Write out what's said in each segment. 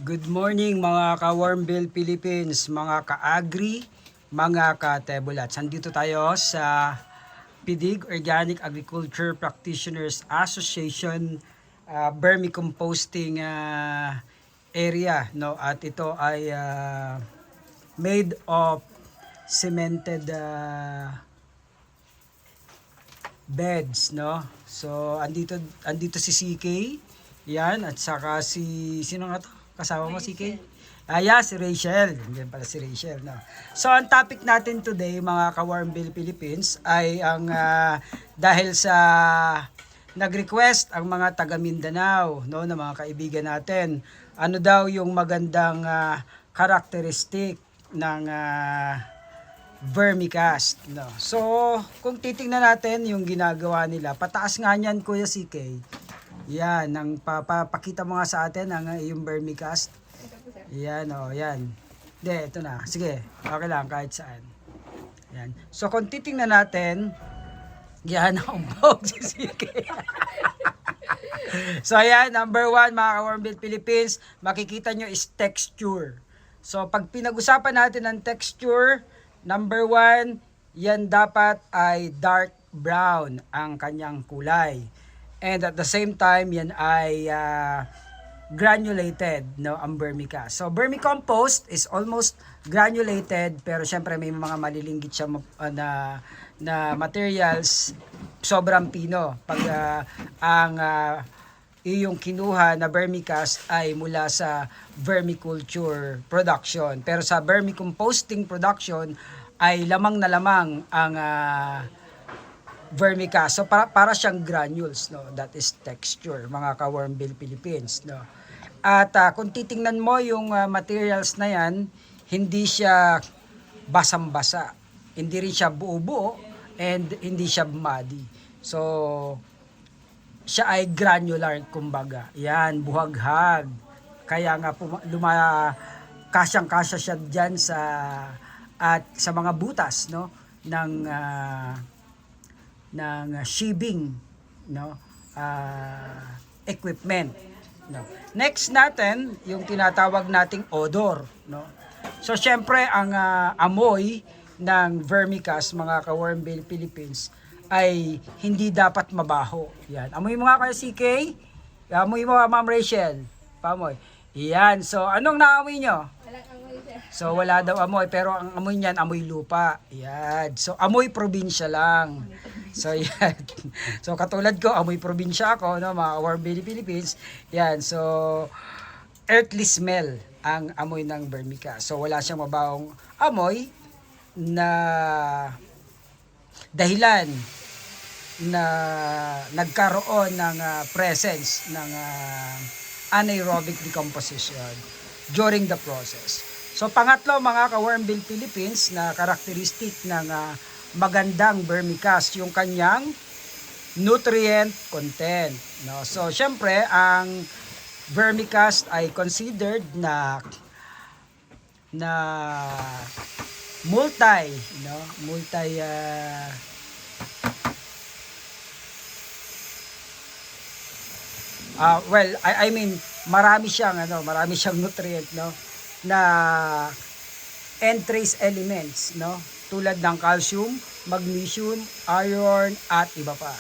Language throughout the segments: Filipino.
Good morning mga ka-Warmbill Philippines, mga ka-agri, mga ka-tebulats. Andito tayo sa PIDIG, Organic Agriculture Practitioners Association vermicomposting area, no? At ito ay made of cemented beds, no? So andito si CK, yan, at saka sino nga to? Kasama mo CK? Yeah, si Rachel. Yan pala si Rachel, no? So ang topic natin today, mga ka-Warmbill Philippines, ay ang dahil sa nag-request ang mga taga Mindanao, no, na mga kaibigan natin, ano daw yung magandang characteristic ng vermicast, no. So, kung titingnan natin yung ginagawa nila, pataas nga niyan Kuya CK. Yan, nang papakita mo nga sa atin ang yung vermicast. Yan, oh, yan. Hindi, ito na. Sige, okay lang kahit saan. Yan. So, kung titingnan natin, yan ang bog si CK. So, ayan, number 1, mga ka-Warmbill Philippines, makikita nyo is texture. So, pag pinag-usapan natin ng texture, number 1, yan dapat ay dark brown ang kanyang kulay. And at the same time, yan ay granulated, no, ang vermicast. So, vermicompost is almost granulated, pero syempre may mga malilinggit siya na materials, sobrang pino. Pag iyong kinuha na vermicast ay mula sa vermiculture production. Pero sa vermicomposting production ay lamang na lamang ang vermicast. So para siyang granules, no. That is texture, mga ka-Warmbill Philippines, no. At kung titingnan mo yung materials na yan, hindi siya basang-basa. Hindi rin siya buo-buo and hindi siya muddy. So siya ay granular, kumbaga. Yan, buhaghag. Kaya nga kasyang-kasya siya diyan sa mga butas, no, ng sheaving, no, equipment, no. Next natin yung tinatawag nating odor, no. So syempre ang amoy ng vermicast, mga ka-Warmbill Philippines, ay hindi dapat mabaho. Yan. Amoy mo nga kayo CK. Amoy mo, Ma'am Rachel. Pamoy. Yan. So anong naamoy nyo? Walang amoy, sir. So wala daw amoy, pero ang amoy niyan amoy lupa. Yan. So amoy probinsya lang. So yan. So katulad ko, amoy probinsya ako, no, mga Warmbill Philippines. Yan. So earthly smell ang amoy ng vermicast. So wala siyang mabahong amoy na dahilan na nagkaroon ng presence ng anaerobic decomposition during the process. So pangatlo, mga ka-Warmbill Philippines, na karakteristik ng magandang vermicast, yung kanyang nutrient content, no. So syempre ang vermicast ay considered na multi well, I mean marami siyang nutrient, no, na and trace elements, no, tulad ng calcium, magnesium, iron at iba pa,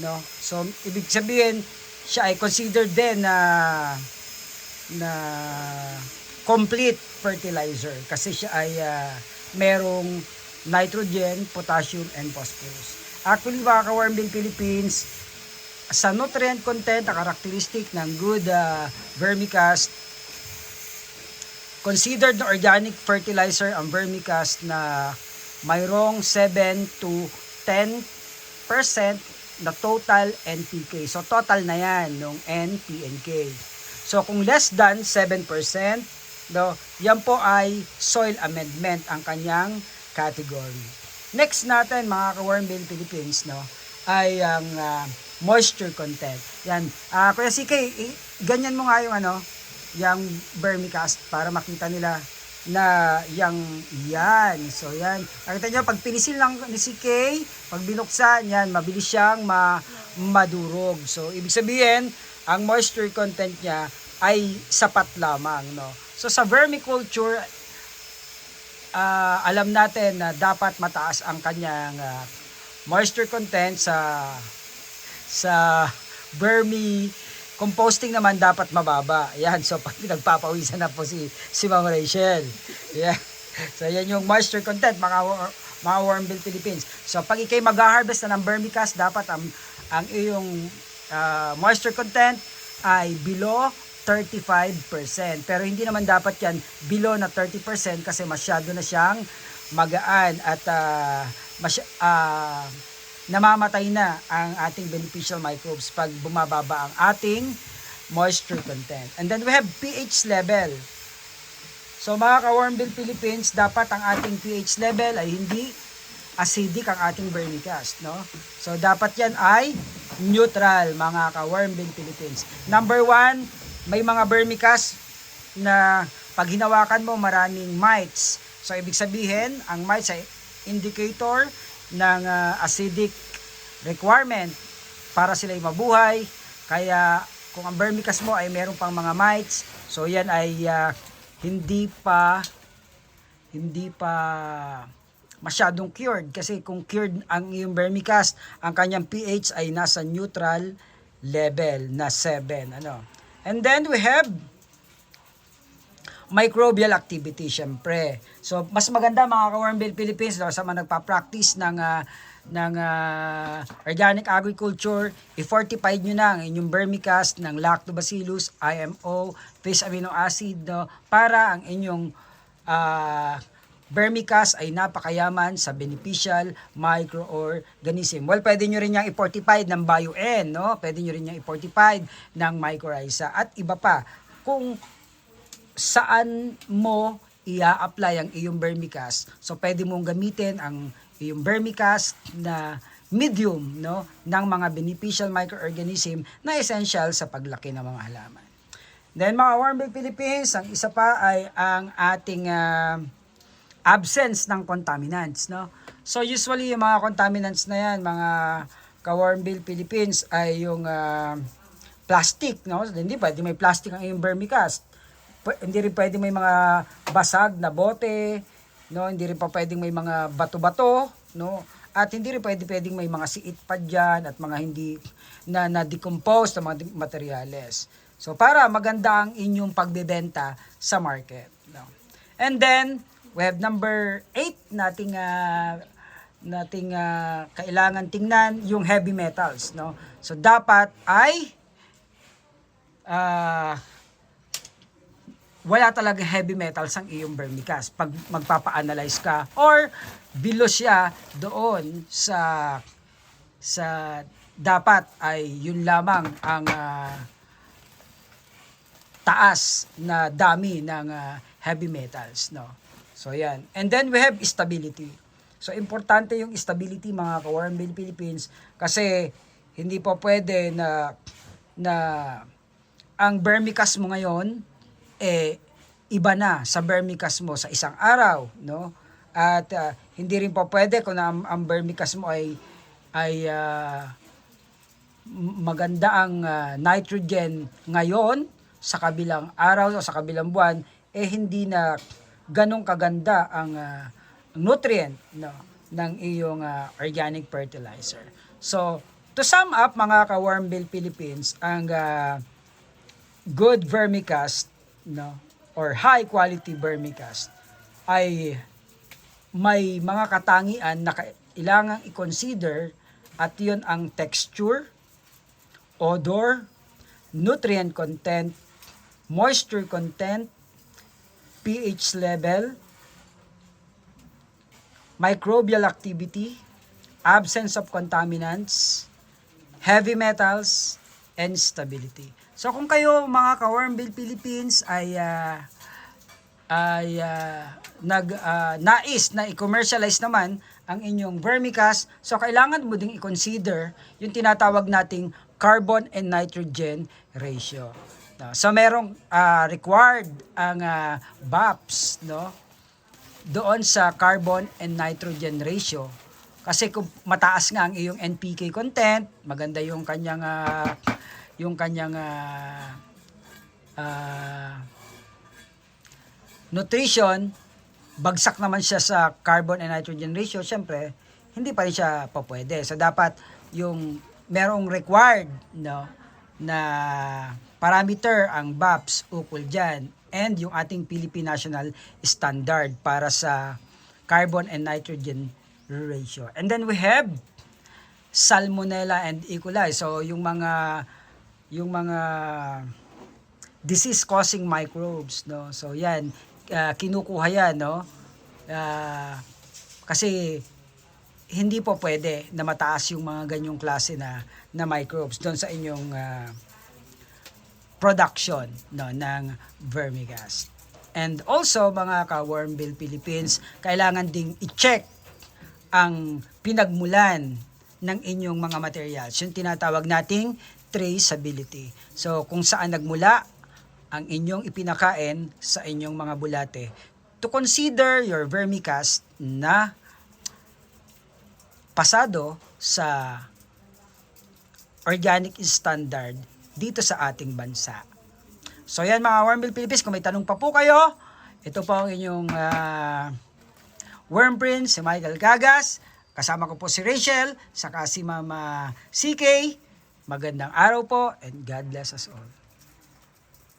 no. So ibig sabihin siya ay considered din na complete fertilizer kasi siya ay merong nitrogen, potassium, and phosphorus. Actually, mga ka-Warmbill Philippines, sa nutrient content, ang karakteristik ng good vermicast, considered na organic fertilizer ang vermicast na mayroong 7 to 10% na total NPK. So total na yan ng NPK. So kung less than 7%, no, yan po ay soil amendment ang kanyang category. Next natin, mga ka-Warmbill Philippines, no, ay ang moisture content. Yan. Kuya CK, ganyan mo nga yung yung vermicast para makita nila na yan. So yan. Nakita nyo, pag pinisil lang ni CK, pag binuksan, yan, mabilis siyang madurog. So ibig sabihin, ang moisture content niya ay sapat lamang, no. So sa vermiculture, alam natin na dapat mataas ang kanyang moisture content. Sa vermi composting naman dapat mababa. Yan, so pag nagpapawisan na po si Ma'am Rachel. Yeah. So yan yung moisture content, mga Wormbill Philippines. So pag ikay mag-harvest na ng vermicast, dapat ang iyong moisture content ay below 35%. Pero hindi naman dapat yan below na 30% kasi masyado na siyang magaan at namamatay na ang ating beneficial microbes pag bumababa ang ating moisture content. And then we have pH level. So mga ka-Wormbill Philippines, dapat ang ating pH level ay hindi acidic ang ating vermicast, no? So dapat yan ay neutral, mga ka-Wormbill Philippines. Number 1, may mga vermicast na pag hinawakan mo maraming mites. So ibig sabihin, ang mites ay indicator ng acidic requirement para sila ay mabuhay. Kaya kung ang vermicast mo ay meron pang mga mites, so yan ay hindi pa masyadong cured, kasi kung cured ang iyong vermicast, ang kanyang pH ay nasa neutral level na 7, ano. And then we have microbial activity, syempre. So mas maganda, mga ka-Wormbill Philippines, sa mga nagpa-practice ng organic agriculture, i-fortified nyo na ang inyong vermicast ng lactobacillus, IMO, fish amino acid, no, para ang inyong vermicast ay napakayaman sa beneficial microorganism. Well, pwede nyo rin niyang i-fortified ng BioN, no? Pwede nyo rin niyang i-fortified ng mycorrhiza at iba pa. Kung saan mo i-apply ang iyong vermicast, so pwede mong gamitin ang iyong vermicast na medium, no, ng mga beneficial microorganism na essential sa paglaki ng mga halaman. Then mga Wormbill Philippines, ang isa pa ay ang ating absence ng contaminants, no. So usually yung mga contaminants na yan, mga ka-Wormbill Philippines, ay yung plastic, no. So, hindi pwede may plastic ang iyong vermicast. Hindi rin pwede may mga basag na bote, no, hindi rin pa pwedeng may mga bato-bato, no, at hindi rin pwedeng may mga siit pa dyan at mga hindi na-decompose na mga materyales. So para maganda ang inyong pagbebenta sa market, no. And then we have number 8 nating kailangan tingnan, yung heavy metals, no. So dapat ay wala talaga heavy metals ang iyong vermicast pag magpapa-analyze ka, or below siya doon sa dapat ay yun lamang ang taas na dami ng heavy metals, no. So yan. And then we have stability. So importante yung stability, mga ka-Wormbill Philippines, kasi hindi po pwede na ang vermicast mo ngayon iba na sa vermicast mo sa isang araw, no? At hindi rin po pwede kung ang vermicast mo ay maganda ang nitrogen ngayon, sa kabilang araw o sa kabilang buwan hindi na ganong kaganda ang nutrient, no, ng iyong organic fertilizer. So to sum up, mga ka-Wormbill Philippines, ang good vermicast, no, or high quality vermicast ay may mga katangian na kailangang i-consider, at yun ang texture, odor, nutrient content, moisture content, pH level, microbial activity, absence of contaminants, heavy metals, and stability. So kung kayo, mga ka-Wormbill Philippines, ay nais na i-commercialize naman ang inyong vermicast, so kailangan mo ding i-consider yung tinatawag nating carbon and nitrogen ratio. So merong required ang BAPS, no, doon sa carbon and nitrogen ratio. Kasi kung mataas nga ang iyong NPK content, maganda yung kanyang nutrition, bagsak naman siya sa carbon and nitrogen ratio, syempre, hindi pa rin siya pwede. So, dapat yung merong required, no, na parameter ang BAPS ukol dyan and yung ating Philippine National Standard para sa carbon and nitrogen ratio. And then we have Salmonella and E. coli. So, yung mga disease-causing microbes, no? So, yan, kinukuha yan, no? Kasi hindi po pwede na mataas yung mga ganyong klase na microbes doon sa inyong production, no, ng vermicast. And also, mga ka-Wormbill Philippines, kailangan ding i-check ang pinagmulan ng inyong mga materials. Yung tinatawag nating traceability. So, kung saan nagmula ang inyong ipinakain sa inyong mga bulate, to consider your vermicast na pasado sa organic standard dito sa ating bansa. So yan mga Wormbill Philippines, kung may tanong pa po kayo, ito po ang inyong Worm Prince, si Michael Gagas. Kasama ko po si Rachel, saka si Mama CK. Magandang araw po and God bless us all.